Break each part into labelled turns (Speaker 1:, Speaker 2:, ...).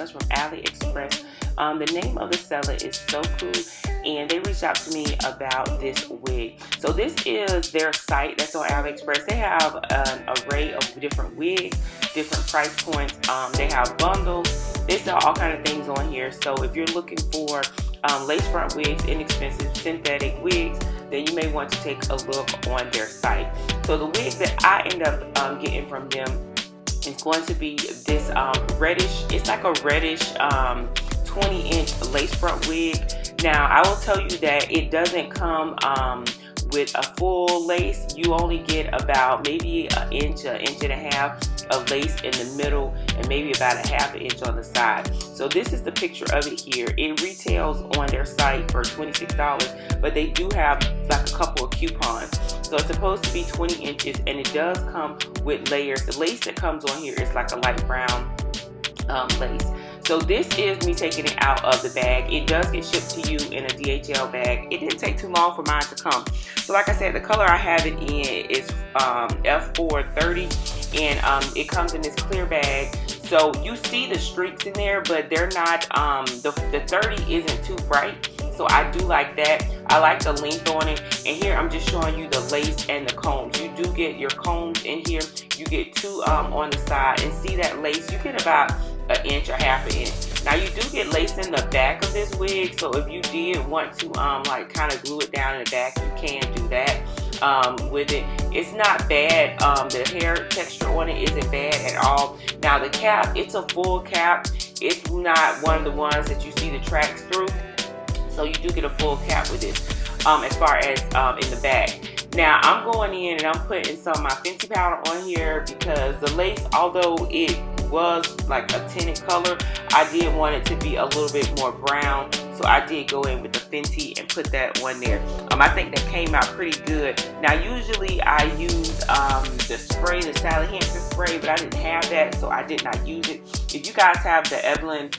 Speaker 1: comes from Aliexpress. The name of the seller is SOKU, and they reached out to me about this wig. So this is their site that's on Aliexpress. They have an array of different wigs, different price points. They have bundles. They sell all kinds of things on here. So if you're looking for lace front wigs, inexpensive synthetic wigs, then you may want to take a look on their site. So the wig that I end up getting from them is going to be this reddish. It's like a reddish 20-inch lace front wig. Now I will tell you that it doesn't come with a full lace. You only get about maybe an inch and a half of lace in the middle, and maybe about a half an inch on the side. So this is the picture of it here. It retails on their site for $26, but they do have like a couple of coupons. So it's supposed to be 20 inches, and it does come with layers. The lace that comes on here is like a light brown lace. So this is me taking it out of the bag. It does get shipped to you in a DHL bag. It didn't take too long for mine to come. So like I said, the color I have it in is F430, and it comes in this clear bag. So you see the streaks in there, but they're not, the 30 isn't too bright. So I do like that. I like the length on it. And here I'm just showing you the lace and the combs. You do get your combs in here. You get two on the side, and see that lace, you get about an inch or half an inch. Now you do get lace in the back of this wig, so if you did want to like kind of glue it down in the back, you can do that with it. It's not bad. The hair texture on it isn't bad at all. Now the cap, it's a full cap. It's not one of the ones that you see the tracks through. So you do get a full cap with this as far as in the back. Now I'm going in and I'm putting some of my Fenty powder on here, because the lace, although it was like a tinted color, I did want it to be a little bit more brown. So I did go in with the Fenty and put that on there. I think that came out pretty good. Now usually I use the spray, the Sally Hansen spray, but I didn't have that, so I did not use it. If you guys have the Evelyn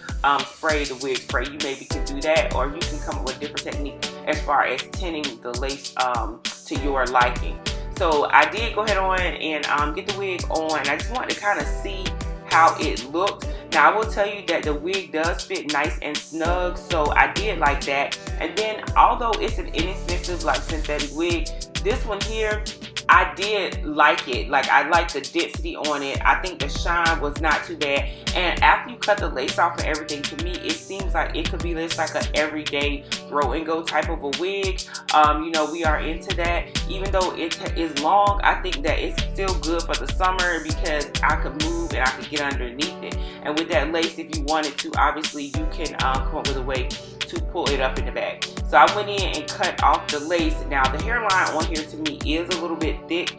Speaker 1: spray, the wig spray, you maybe can do that, or you can come up with a different technique as far as tinting the lace to your liking. So I did go ahead on and get the wig on. I just wanted to kind of see how it looked. Now I will tell you that the wig does fit nice and snug, so I did like that. And then although it's an inexpensive like synthetic wig, this one here, I did like it. Like, I like the density on it. I think the shine was not too bad. And after you cut the lace off and everything, to me, it seems like it could be just like an everyday throw and go type of a wig. You know, we are into that. Even though it is long, I think that it's still good for the summer, because I could move and I could get underneath it. And with that lace, if you wanted to, obviously you can come up with a way to pull it up in the back. So I went in and cut off the lace. Now the hairline on here to me is a little bit thick.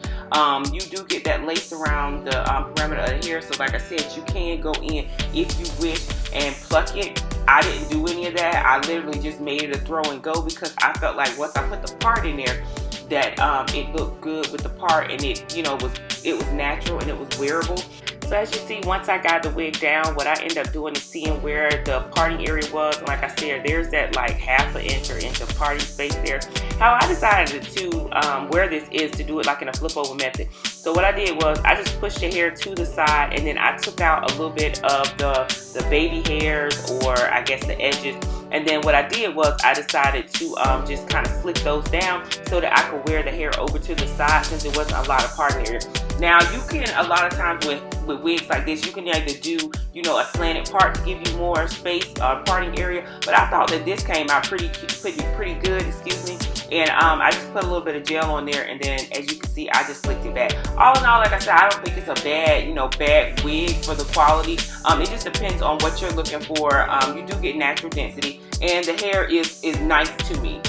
Speaker 1: You do get that lace around the perimeter of the hair. So like I said, you can go in if you wish and pluck it. I didn't do any of that. I literally just made it a throw and go, because I felt like once I put the part in there, that it looked good with the part, and it, you know, it was natural and it was wearable. So as you see, once I got the wig down, what I end up doing is seeing where the parting area was. And like I said, there's that like half an inch or inch of parting space there. How I decided to where this is, to do it like in a flip over method. So what I did was I just pushed the hair to the side, and then I took out a little bit of the baby hairs, or I guess the edges. And then what I did was I decided to just kind of slick those down so that I could wear the hair over to the side, since there wasn't a lot of parting area. Now you can, a lot of times with wigs like this, you can either do, you know, a slanted part to give you more space, parting area. But I thought that this came out pretty good, excuse me. And I just put a little bit of gel on there, and then as you can see, I just slicked it back. All in all, like I said, I don't think it's a bad, you know, bad wig for the quality. It just depends on what you're looking for. You do get natural density, and the hair is nice to me.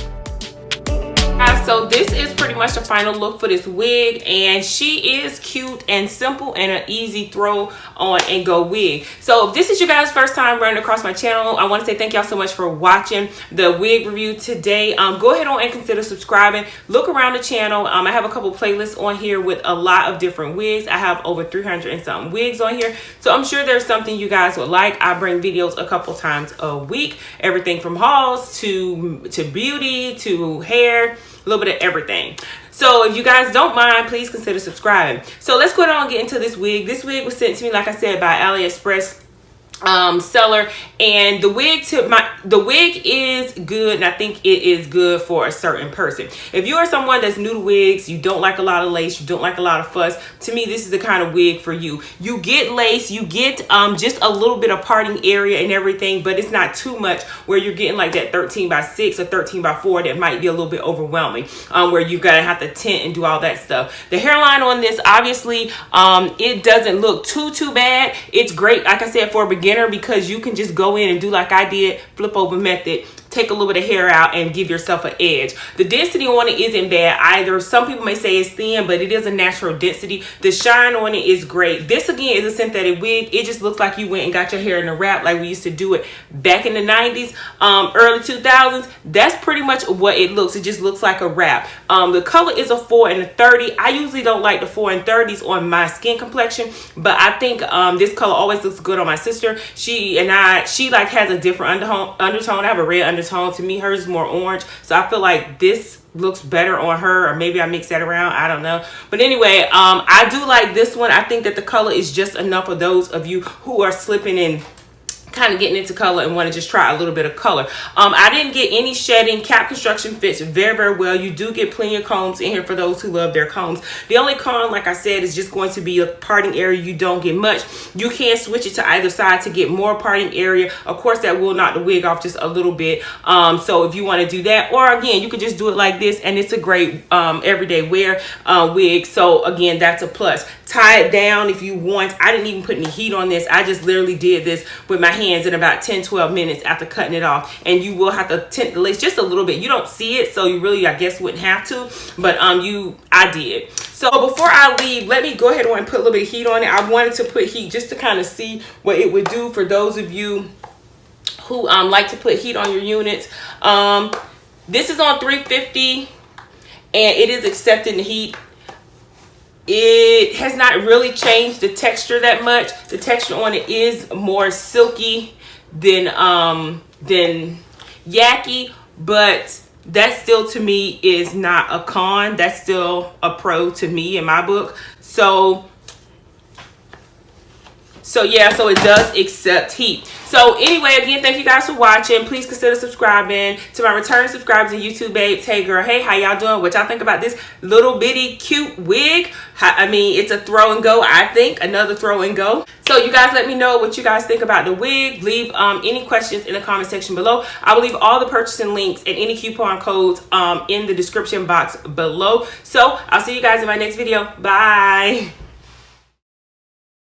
Speaker 1: So this is pretty much the final look for this wig, and she is cute and simple and an easy throw on and go wig. So if this is you guys' first time running across my channel, I want to say thank y'all so much for watching the wig review today. Go ahead on and consider subscribing. Look around the channel. I have a couple playlists on here with a lot of different wigs. I have over 300 and something wigs on here, so I'm sure there's something you guys would like. I bring videos a couple times a week, everything from hauls to beauty to hair, a little bit of everything. So if you guys don't mind, please consider subscribing. So let's go ahead and get into this wig. This wig was sent to me, like I said, by Aliexpress. seller, and the wig is good, and I think it is good for a certain person. If you are someone that's new to wigs, you don't like a lot of lace, you don't like a lot of fuss, to me this is the kind of wig for you. You get lace, you get just a little bit of parting area and everything, but it's not too much where you're getting like that 13x6 or 13x4 that might be a little bit overwhelming, where you're gonna have to tint and do all that stuff. The hairline on this, obviously, it doesn't look too bad. It's great, like I said, for a beginner, because you can just go in and do like I did, flip over method, take a little bit of hair out and give yourself an edge. The density on it isn't bad either. Some people may say it's thin, but it is a natural density. The shine on it is great. This again is a synthetic wig. It just looks like you went and got your hair in a wrap like we used to do it back in the 90s, early 2000s. That's pretty much what it looks. It just looks like a wrap. The color is a 4 and a 30. I usually don't like the 4 and 30s on my skin complexion, but I think this color always looks good on my sister. She like has a different undertone. I have a red undertone. To me, hers is more orange, so I feel like this looks better on her, or maybe I mix that around, I don't know. But anyway, I do like this one. I think that the color is just enough for those of you who are slipping in, kind of getting into color and want to just try a little bit of color. I didn't get any shedding. Cap construction fits very well. You do get plenty of combs in here for those who love their combs. The only con, like I said, is just going to be a parting area. You don't get much. You can switch it to either side to get more parting area. Of course, that will knock the wig off just a little bit. So if you want to do that, or again, you could just do it like this, and it's a great everyday wear wig. So again, that's a plus. Tie it down if you want. I didn't even put any heat on this. I just literally did this with my hands in about 10-12 minutes after cutting it off. And you will have to tint the lace just a little bit. You don't see it, so you really, I guess, wouldn't have to, but I did. So before I leave, let me go ahead and put a little bit of heat on it. I wanted to put heat just to kind of see what it would do for those of you who like to put heat on your units. This is on 350 and it is accepting the heat. It has not really changed the texture that much. The texture on it is more silky than yucky, but that still to me is not a con. That's still a pro to me in my book. So yeah, so it does accept heat. So anyway, again, thank you guys for watching. Please consider subscribing. To my return subscribers and YouTube babes, hey girl, hey, how y'all doing? What y'all think about this little bitty cute wig? I mean, it's a throw and go, I think. Another throw and go. So you guys let me know what you guys think about the wig. Leave any questions in the comment section below. I will leave all the purchasing links and any coupon codes in the description box below. So I'll see you guys in my next video. Bye.